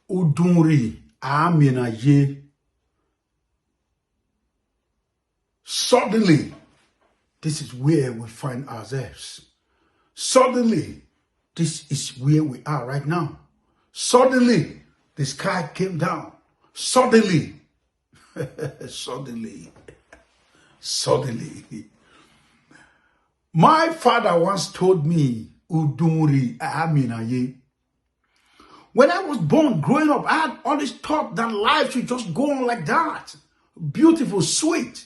Udunri amina ye. Suddenly, this is where we find ourselves. Suddenly, this is where we are right now. Suddenly, the sky came down. Suddenly, suddenly. My father once told me, Udunri amina ye. When I was born, growing up, I had always thought that life should just go on like that. Beautiful, sweet.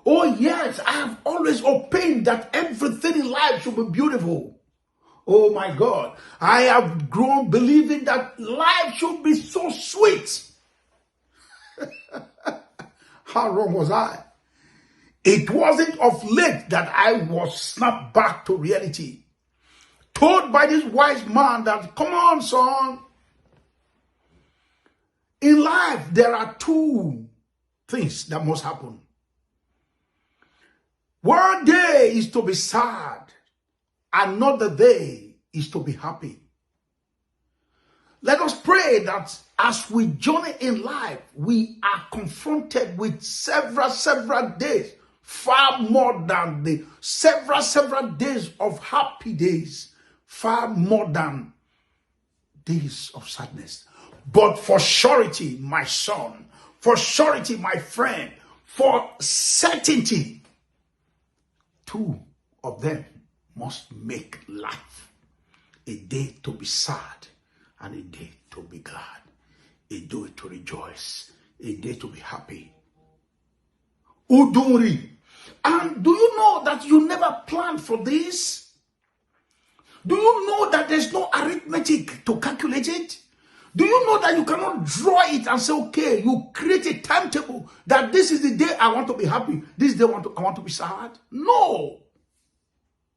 Oh yes, I have always opined that everything in life should be beautiful. Oh my God, I have grown believing that life should be so sweet. How wrong was I? It wasn't of late that I was snapped back to reality. Told by this wise man that, come on, son. In life, there are two things that must happen. One day is to be sad. Another day is to be happy. Let us pray that as we journey in life, we are confronted with several days, far more than the several days of happy days, far more than days of sadness. But for surety, my son, for surety, my friend, for certainty, two of them must make life a day to be sad and a day to be glad, a day to rejoice, a day to be happy. Udunri. And do you know that you never planned for this? Do you know that there's no arithmetic to calculate it? Do you know that you cannot draw it and say, okay, you create a timetable that this is the day I want to be happy, this day I want to be sad? No.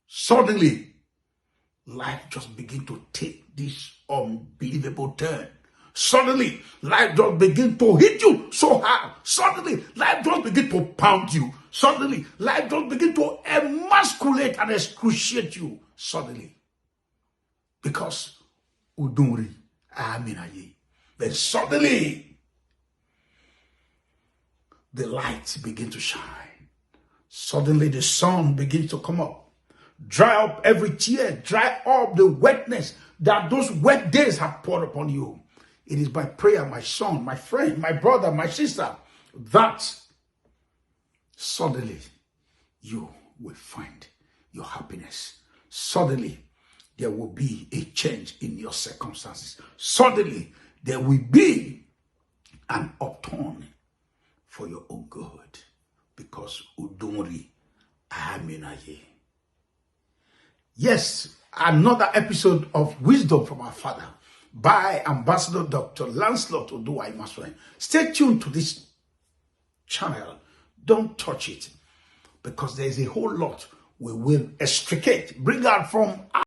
Suddenly, life just begin to take this unbelievable turn. Suddenly, life just begin to hit you so hard. Suddenly, life just begin to pound you. Suddenly, life just begin to emasculate and excruciate you. Suddenly. Because Udunri Aminaye. Then suddenly, the lights begin to shine. Suddenly, the sun begins to come up. Dry up every tear. Dry up the wetness that those wet days have poured upon you. It is by prayer, my son, my friend, my brother, my sister, that suddenly you will find your happiness. Suddenly, there will be a change in your circumstances. Suddenly, there will be an upturn for your own good. Because Udunri Aminaye. Yes, another episode of Wisdom from Our Father by Ambassador Dr. Lancelot Oduwa Imasuen. Stay tuned to this channel. Don't touch it, because there is a whole lot we will extricate, bring out from